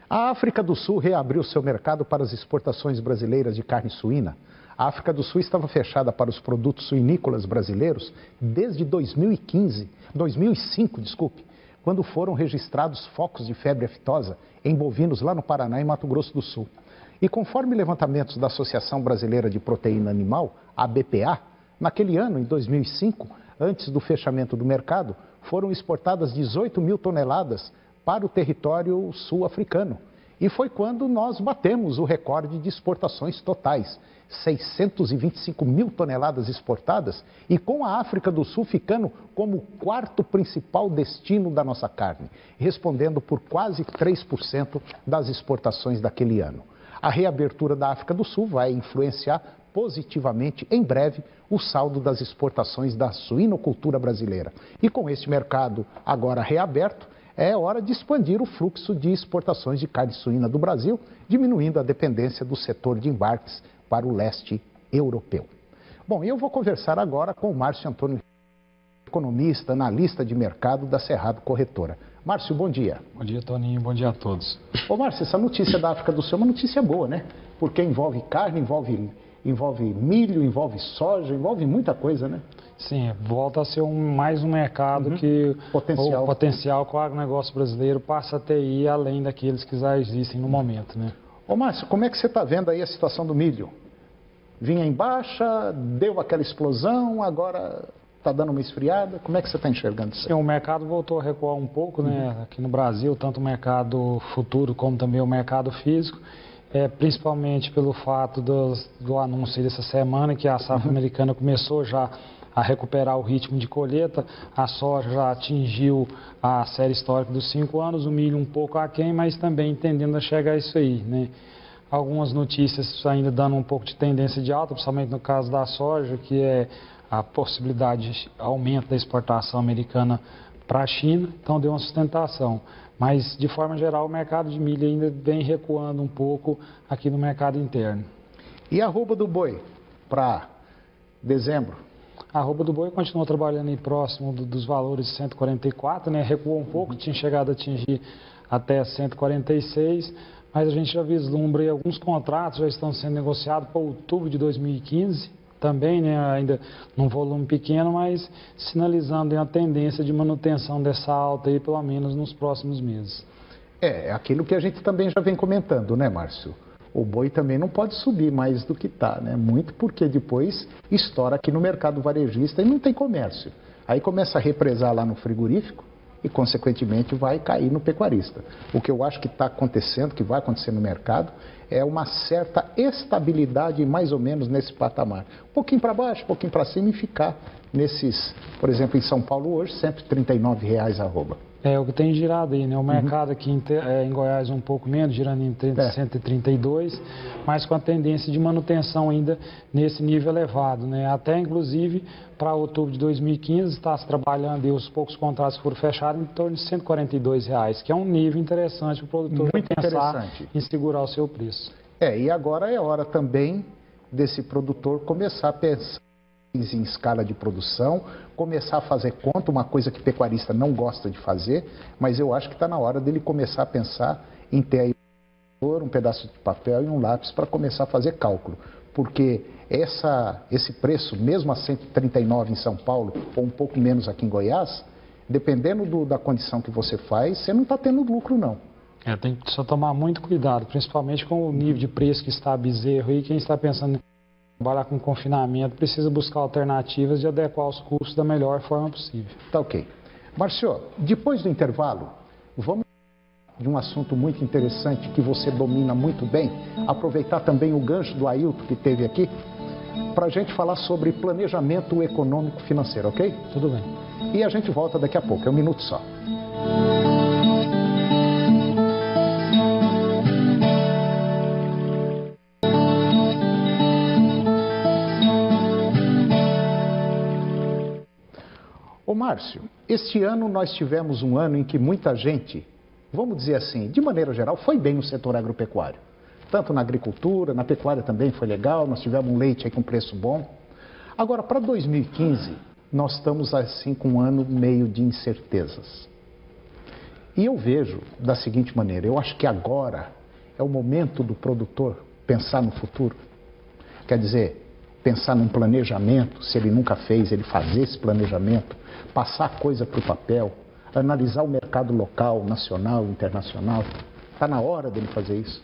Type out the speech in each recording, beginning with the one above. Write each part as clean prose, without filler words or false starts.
A África do Sul reabriu seu mercado para as exportações brasileiras de carne suína. A África do Sul estava fechada para os produtos suinícolas brasileiros desde 2005, quando foram registrados focos de febre aftosa em bovinos lá no Paraná e Mato Grosso do Sul. E conforme levantamentos da Associação Brasileira de Proteína Animal, a ABPA, naquele ano, em 2005, antes do fechamento do mercado, foram exportadas 18 mil toneladas para o território sul-africano. E foi quando nós batemos o recorde de exportações totais, 625 mil toneladas exportadas, e com a África do Sul ficando como o quarto principal destino da nossa carne, respondendo por quase 3% das exportações daquele ano. A reabertura da África do Sul vai influenciar positivamente, em breve, o saldo das exportações da suinocultura brasileira. E com este mercado agora reaberto, é hora de expandir o fluxo de exportações de carne suína do Brasil, diminuindo a dependência do setor de embarques para o leste europeu. Bom, eu vou conversar agora com o Márcio Antônio, economista, analista de mercado da Cerrado Corretora. Márcio, bom dia. Bom dia, Toninho. Bom dia a todos. Ô, Márcio, essa notícia da África do Sul é uma notícia boa, né? Porque envolve carne, envolve milho, envolve soja, envolve muita coisa, né? Sim, volta a ser mais um mercado que o potencial que o agronegócio brasileiro passa a ter ir além daqueles que já existem no momento, né? Ô, Márcio, como é que você está vendo aí a situação do milho? Vinha em baixa, deu aquela explosão, agora está dando uma esfriada. Como é que você está enxergando isso? Sim, o mercado voltou a recuar um pouco, né? Aqui no Brasil, tanto o mercado futuro como também o mercado físico. Principalmente pelo fato do anúncio dessa semana que a safra americana começou já a recuperar o ritmo de colheita, a soja já atingiu a série histórica dos 5 anos, o milho um pouco aquém, mas também tendendo a chegar a isso aí, né? Algumas notícias ainda dando um pouco de tendência de alta, principalmente no caso da soja, que é a possibilidade de aumento da exportação americana para a China, então deu uma sustentação. Mas, de forma geral, o mercado de milho ainda vem recuando um pouco aqui no mercado interno. E a arroba do boi para dezembro? A arroba do boi continua trabalhando aí próximo dos valores de 144, né? Recuou um pouco, tinha chegado a atingir até 146, mas a gente já vislumbra aí alguns contratos já estão sendo negociados para outubro de 2015, também, né? Ainda num volume pequeno, mas sinalizando a tendência de manutenção dessa alta aí, pelo menos nos próximos meses. É aquilo que a gente também já vem comentando, né, Márcio? O boi também não pode subir mais do que está, né? Muito porque depois estoura aqui no mercado varejista e não tem comércio. Aí começa a represar lá no frigorífico e, consequentemente, vai cair no pecuarista. O que eu acho que está acontecendo, que vai acontecer no mercado, é uma certa estabilidade mais ou menos nesse patamar. Um pouquinho para baixo, um pouquinho para cima e ficar nesses, por exemplo, em São Paulo hoje, R$ 139 a arroba. É o que tem girado aí, né? O mercado aqui em Goiás um pouco menos, girando em 132, mas com a tendência de manutenção ainda nesse nível elevado, né? Até, inclusive, para outubro de 2015, está se trabalhando e os poucos contratos que foram fechados em torno de R$ 142, que é um nível interessante para o produtor pensar em segurar o seu preço. E agora é hora também desse produtor começar a pensar em escala de produção, começar a fazer conta, uma coisa que pecuarista não gosta de fazer, mas eu acho que está na hora dele começar a pensar em ter aí um pedaço de papel e um lápis para começar a fazer cálculo, porque esse preço, mesmo a 139 em São Paulo, ou um pouco menos aqui em Goiás, dependendo da condição que você faz, você não está tendo lucro não. Tem que só tomar muito cuidado, principalmente com o nível de preço que está bezerro e quem está pensando em trabalhar com confinamento precisa buscar alternativas de adequar os custos da melhor forma possível. Tá ok. Márcio, depois do intervalo, vamos falar de um assunto muito interessante que você domina muito bem, aproveitar também o gancho do Ailton que teve aqui, para a gente falar sobre planejamento econômico financeiro, ok? Tudo bem. E a gente volta daqui a pouco, é um minuto só. Ô Márcio, este ano nós tivemos um ano em que muita gente, vamos dizer assim, de maneira geral, foi bem no setor agropecuário. Tanto na agricultura, na pecuária também foi legal, nós tivemos um leite aí com preço bom. Agora, para 2015, nós estamos assim com um ano meio de incertezas. E eu vejo da seguinte maneira, eu acho que agora é o momento do produtor pensar no futuro. Quer dizer, pensar num planejamento, se ele nunca fez, ele fazer esse planejamento, passar a coisa para o papel, analisar o mercado local, nacional, internacional. Está na hora dele fazer isso.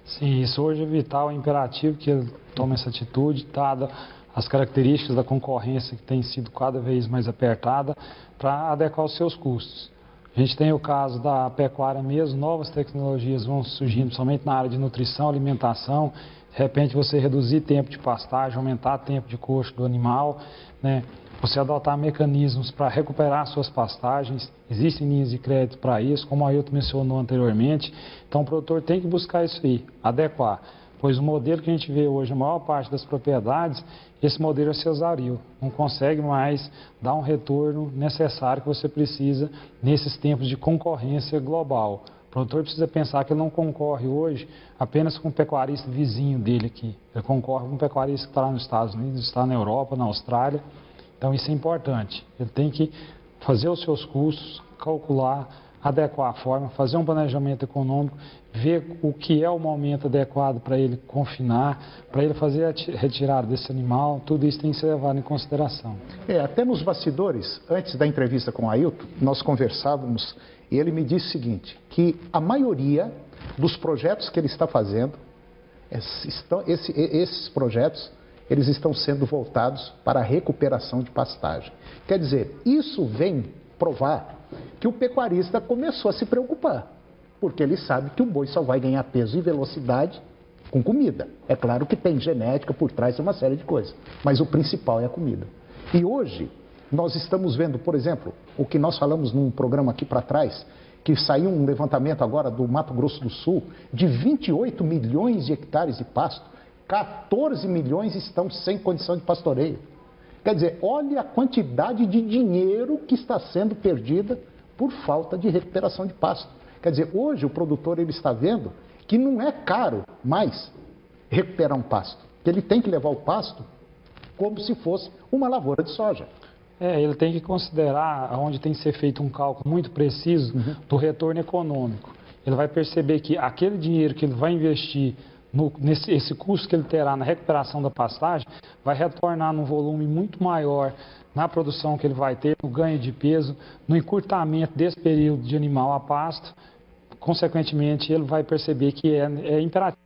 Sim, isso hoje é vital, é imperativo que ele tome essa atitude, dada as características da concorrência que tem sido cada vez mais apertada, para adequar os seus custos. A gente tem o caso da pecuária mesmo, novas tecnologias vão surgindo, somente na área de nutrição, alimentação. De repente você reduzir tempo de pastagem, aumentar o tempo de coxo do animal, né? Você adotar mecanismos para recuperar suas pastagens, existem linhas de crédito para isso, como o Ailton mencionou anteriormente. Então o produtor tem que buscar isso aí, adequar. Pois o modelo que a gente vê hoje, a maior parte das propriedades, esse modelo é cesaril, não consegue mais dar um retorno necessário que você precisa nesses tempos de concorrência global. O produtor precisa pensar que ele não concorre hoje apenas com o pecuarista vizinho dele aqui. Ele concorre com o pecuarista que está lá nos Estados Unidos, está na Europa, na Austrália. Então isso é importante. Ele tem que fazer os seus custos, calcular, adequar a forma, fazer um planejamento econômico, ver o que é o momento adequado para ele confinar, para ele fazer a retirada desse animal. Tudo isso tem que ser levado em consideração. Até nos bastidores, antes da entrevista com o Ailton, nós conversávamos e ele me disse o seguinte, que a maioria dos projetos que ele está fazendo, esses projetos, eles estão sendo voltados para a recuperação de pastagem. Quer dizer, isso vem provar que o pecuarista começou a se preocupar, porque ele sabe que o boi só vai ganhar peso e velocidade com comida. É claro que tem genética por trás de uma série de coisas, mas o principal é a comida. E hoje nós estamos vendo, por exemplo, o que nós falamos num programa aqui para trás, que saiu um levantamento agora do Mato Grosso do Sul, de 28 milhões de hectares de pasto, 14 milhões estão sem condição de pastoreio. Quer dizer, olha a quantidade de dinheiro que está sendo perdida por falta de recuperação de pasto. Quer dizer, hoje o produtor ele está vendo que não é caro mais recuperar um pasto, que ele tem que levar o pasto como se fosse uma lavoura de soja. Ele tem que considerar, onde tem que ser feito um cálculo muito preciso do retorno econômico. Ele vai perceber que aquele dinheiro que ele vai investir esse custo que ele terá na recuperação da pastagem vai retornar num volume muito maior na produção que ele vai ter, no ganho de peso, no encurtamento desse período de animal a pasto. Consequentemente, ele vai perceber que é imperativo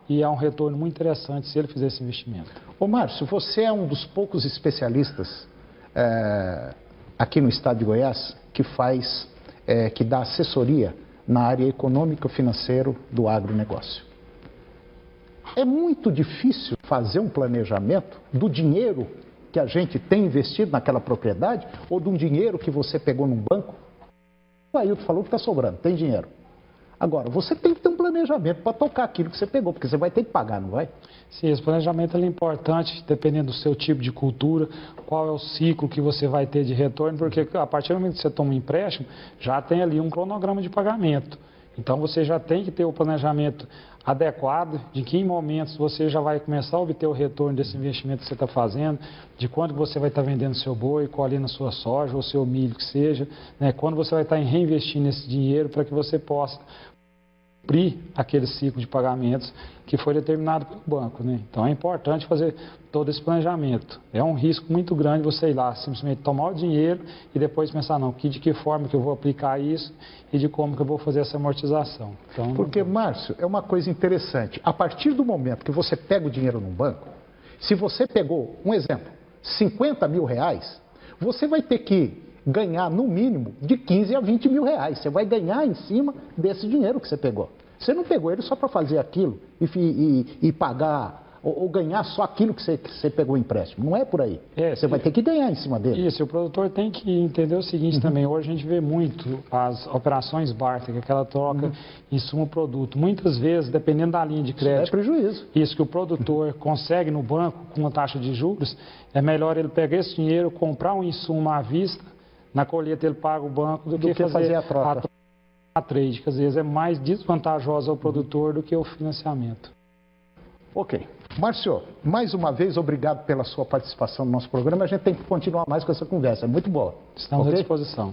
e é um retorno muito interessante se ele fizer esse investimento. Ô Márcio, você é um dos poucos especialistas aqui no estado de Goiás que dá assessoria na área econômico-financeira do agronegócio. É muito difícil fazer um planejamento do dinheiro que a gente tem investido naquela propriedade ou de um dinheiro que você pegou num banco. O Ailton falou que está sobrando, tem dinheiro. Agora, você tem que ter um planejamento para tocar aquilo que você pegou, porque você vai ter que pagar, não vai? Sim, esse planejamento é importante, dependendo do seu tipo de cultura, qual é o ciclo que você vai ter de retorno, porque a partir do momento que você toma um empréstimo, já tem ali um cronograma de pagamento. Então você já tem que ter o planejamento adequado de que em momentos você já vai começar a obter o retorno desse investimento que você está fazendo, de quando você vai estar vendendo seu boi, colhendo a sua soja ou seu milho que seja, né? Quando você vai estar reinvestindo esse dinheiro para que você possa cumprir aquele ciclo de pagamentos que foi determinado pelo banco, né? Então é importante fazer todo esse planejamento. É um risco muito grande você ir lá simplesmente tomar o dinheiro e depois pensar, não, de que forma que eu vou aplicar isso e de como que eu vou fazer essa amortização. Então, porque, Márcio, é uma coisa interessante. A partir do momento que você pega o dinheiro num banco, se você pegou, um exemplo, 50 mil reais, você vai ter que ganhar no mínimo de 15 a 20 mil reais. Você vai ganhar em cima desse dinheiro que você pegou. Você não pegou ele só para fazer aquilo e pagar ou ganhar só aquilo que você pegou o empréstimo. Não é por aí. Você vai ter que ganhar em cima dele. Isso, o produtor tem que entender o seguinte também. Hoje a gente vê muito as operações barter, aquela troca insumo-produto. Muitas vezes, dependendo da linha de crédito... Isso é prejuízo. Isso que o produtor consegue no banco com uma taxa de juros, é melhor ele pegar esse dinheiro, comprar um insumo à vista, na colheita ele paga o banco do que fazer a troca. A trade, que às vezes é mais desvantajosa ao produtor do que o financiamento. Ok. Márcio, mais uma vez, obrigado pela sua participação no nosso programa. A gente tem que continuar mais com essa conversa, é muito boa. Estamos à disposição.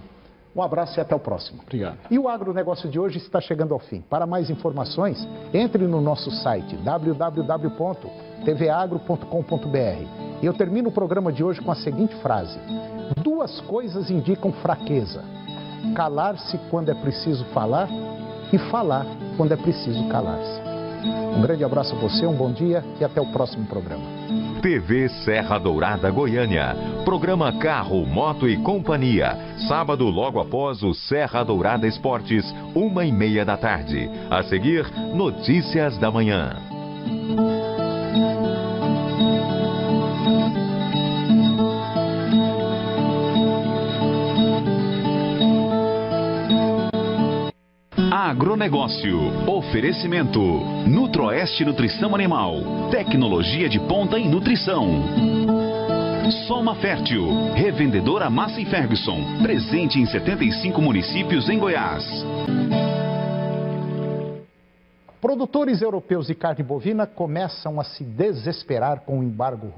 Um abraço e até o próximo. Obrigado. E o agronegócio de hoje está chegando ao fim. Para mais informações, entre no nosso site www.tvagro.com.br. E eu termino o programa de hoje com a seguinte frase: 2 coisas indicam fraqueza: calar-se quando é preciso falar e falar quando é preciso calar-se. Um grande abraço a você, um bom dia e até o próximo programa. TV Serra Dourada Goiânia. Programa Carro, Moto e Companhia. Sábado logo após o Serra Dourada Esportes, 1h30 da tarde. A seguir, Notícias da Manhã. Agronegócio. Oferecimento. Nutroeste Nutrição Animal. Tecnologia de ponta em nutrição. Soma Fértil. Revendedora Massa e Ferguson. Presente em 75 municípios em Goiás. Produtores europeus de carne bovina começam a se desesperar com o embargo russo.